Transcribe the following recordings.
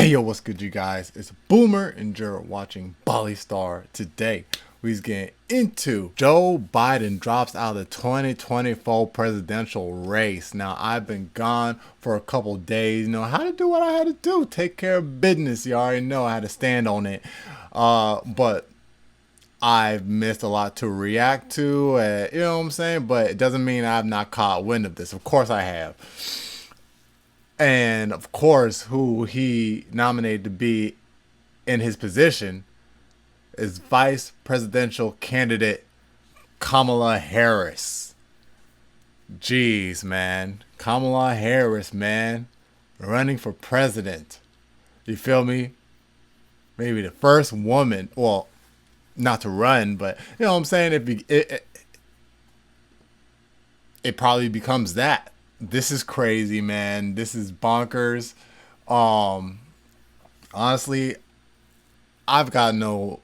Hey yo, what's good, you guys? It's Boomer and you're watching Bali Star. Today we's getting into Joe Biden drops out of the 2024 presidential race. Now, I've been gone for a couple days. You know, how to do what I had to do. Take care of business. You already know I had to stand on it. But I've missed a lot to react to. You know what I'm saying? But it doesn't mean I've not caught wind of this. Of course I have. And of course, who he nominated to be in his position is vice presidential candidate Kamala Harris. Jeez, man. Kamala Harris, man. Running for president. You feel me? Maybe the first woman, well, not to run, but you know what I'm saying? It probably becomes that. This is crazy, man. This is bonkers. Honestly, I've got no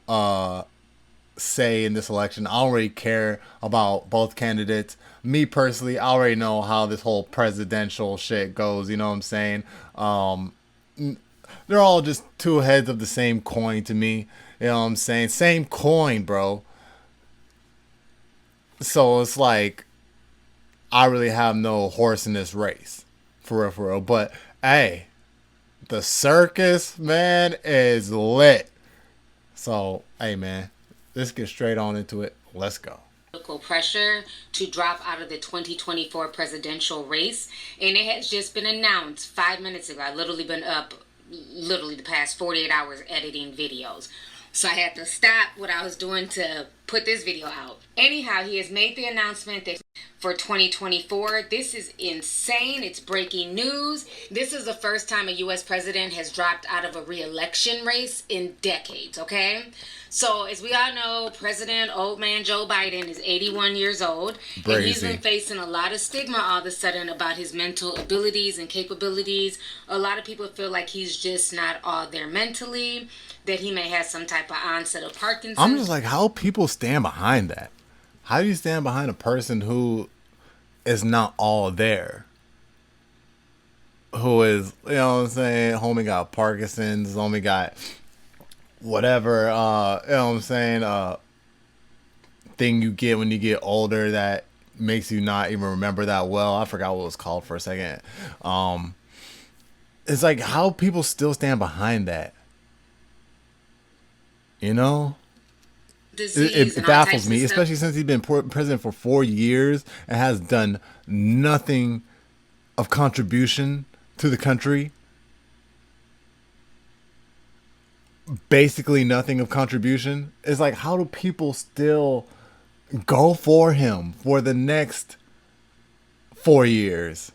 say in this election. I don't really care about both candidates. Me personally, I already know how this whole presidential shit goes. You know what I'm saying? They're all just two heads of the same coin to me. You know what I'm saying? Same coin, bro. So it's like I really have no horse in this race. For real, for real. But hey, the circus, man, is lit. So, hey, man, let's get straight on into it. Let's go. Political pressure to drop out of the 2024 presidential race, and it has just been announced 5 minutes ago. I've literally been up the past 48 hours editing videos. So I had to stop what I was doing to put this video out. Anyhow, he has made the announcement that for 2024, this is insane. It's breaking news. This is the first time a U.S. president has dropped out of a re-election race in decades, okay? So as we all know, President old man Joe Biden is 81 years old. Crazy. And he's been facing a lot of stigma all of a sudden about his mental abilities and capabilities. A lot of people feel like he's just not all there mentally, that he may have some type of onset of Parkinson's. I'm just like, how people stand behind that? How do you stand behind a person who is not all there? Who is, you know what I'm saying? Homie got Parkinson's, homie got whatever, you know what I'm saying? Thing you get when you get older that makes you not even remember that well. I forgot what it was called for a second. It's like how people still stand behind that. You know? It baffles me, especially since he's been president for 4 years and has done nothing of contribution to the country. Basically nothing of contribution. It's like, how do people still go for him for the next 4 years?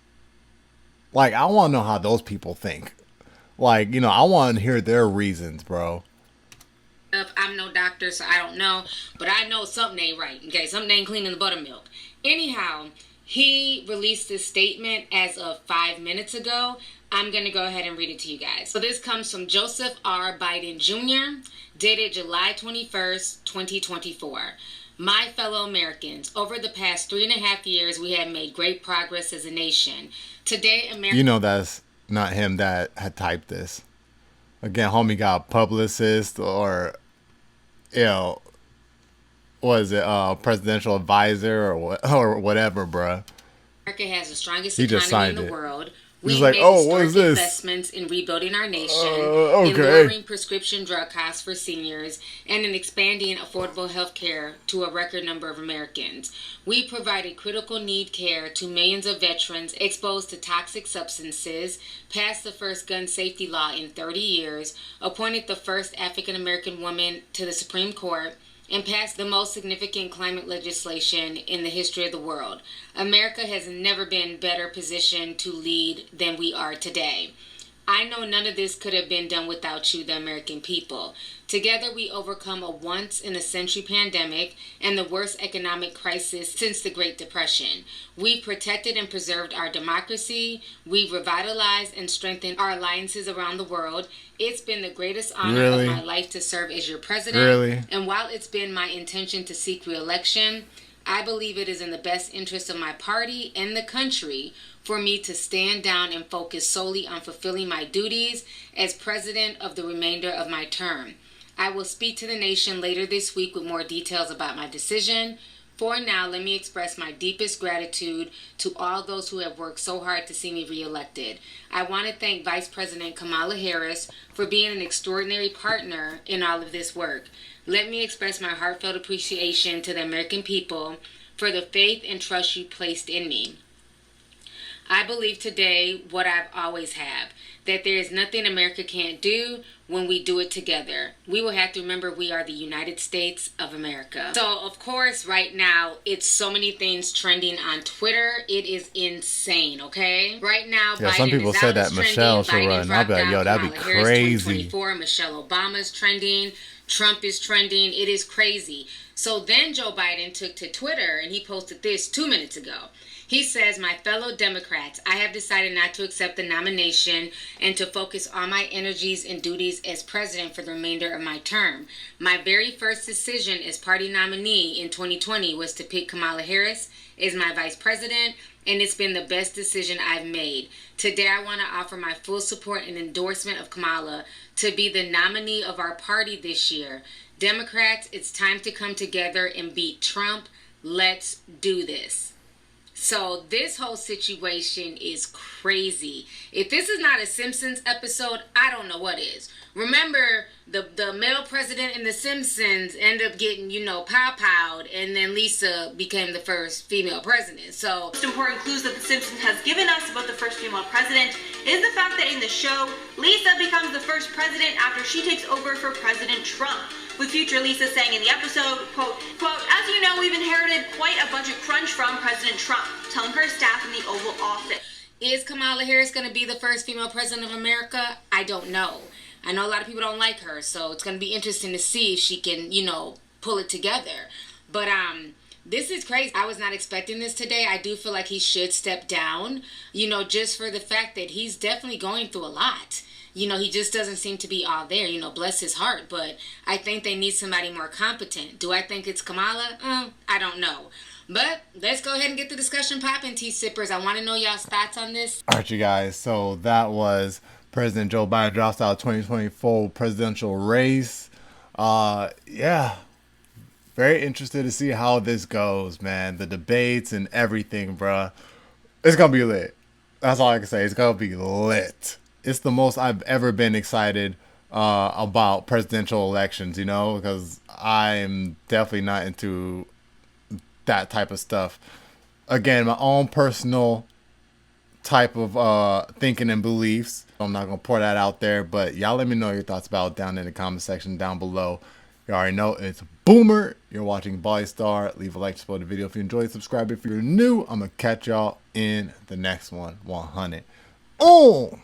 Like, I want to know how those people think. Like, you know, I want to hear their reasons, bro. I'm no doctor, so I don't know, but I know something ain't right. Okay, something ain't clean in the buttermilk. Anyhow, he released this statement as of 5 minutes ago. I'm going to go ahead and read it to you guys. So this comes from Joseph R. Biden Jr., dated July 21st, 2024. My fellow Americans, over the past 3.5 years, we have made great progress as a nation. Today, America... You know that's not him that had typed this. Again, homie got a publicist or, you know, what is it, presidential advisor or whatever, bruh. America has the strongest He just economy signed in the it. world. He's We've like, made oh, what is historic this? investments in rebuilding our nation, Okay. in lowering prescription drug costs for seniors, and in expanding affordable health care to a record number of Americans. We provided critical need care to millions of veterans exposed to toxic substances, passed the first gun safety law in 30 years, appointed the first African American woman to the Supreme Court, and passed the most significant climate legislation in the history of the world. America has never been better positioned to lead than we are today. I know none of this could have been done without you, the American people. Together we overcome a once-in-a-century pandemic and the worst economic crisis since the Great Depression. We protected and preserved our democracy. We revitalized and strengthened our alliances around the world. It's been the greatest honor of my life to serve as your president. And while it's been my intention to seek re-election, I believe it is in the best interest of my party and the country for me to stand down and focus solely on fulfilling my duties as president of the remainder of my term. I will speak to the nation later this week with more details about my decision. For now, let me express my deepest gratitude to all those who have worked so hard to see me reelected. I want to thank Vice President Kamala Harris for being an extraordinary partner in all of this work. Let me express my heartfelt appreciation to the American people for the faith and trust you placed in me. I believe today what I've always have, that there is nothing America can't do when we do it together. We will have to remember we are the United States of America. So, of course, right now, it's so many things trending on Twitter. It is insane, okay? Right now, Yeah, Biden some people is said out that as Michelle should trending. run. Biden I'll be like, dropped yo, out. that'd be Kamala Harris, crazy. 2024. Michelle Obama's trending. Trump is trending. It is crazy. So then Joe Biden took to Twitter and he posted this 2 minutes ago. He says, "My fellow Democrats, I have decided not to accept the nomination and to focus all my energies and duties as president for the remainder of my term. My very first decision as party nominee in 2020 was to pick Kamala Harris as my vice president, and it's been the best decision I've made. Today, I want to offer my full support and endorsement of Kamala to be the nominee of our party this year. Democrats, it's time to come together and beat Trump. Let's do this." So this whole situation is crazy. If this is not a Simpsons episode, I don't know what is. Remember, the male president in The Simpsons ended up getting, pow-powed, and then Lisa became the first female president. So, most important clues that The Simpsons has given us about the first female president is the fact that in the show, Lisa becomes the first president after she takes over for President Trump. With future Lisa saying in the episode, quote, "As you know, we've inherited quite a budget crunch from President Trump," telling her staff in the Oval Office. Is Kamala Harris going to be the first female president of America? I don't know. I know a lot of people don't like her, so it's going to be interesting to see if she can, pull it together. But this is crazy. I was not expecting this today. I do feel like he should step down, just for the fact that he's definitely going through a lot. He just doesn't seem to be all there, bless his heart. But I think they need somebody more competent. Do I think it's Kamala? I don't know. But let's go ahead and get the discussion popping, tea sippers. I want to know y'all's thoughts on this. All right, you guys. So that was President Joe Biden drops out of 2024 presidential race. Yeah. Very interested to see how this goes, man. The debates and everything, bruh. It's going to be lit. That's all I can say. It's going to be lit. It's the most I've ever been excited about presidential elections, because I'm definitely not into that type of stuff. Again, my own personal type of thinking and beliefs. I'm not going to pour that out there, but y'all let me know your thoughts about it down in the comment section down below. You already know it's Boomer. You're watching Bali Star. Leave a like, support the video if you enjoyed. Subscribe if you're new. I'm going to catch y'all in the next one. 100. Oh!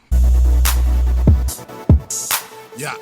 Yeah.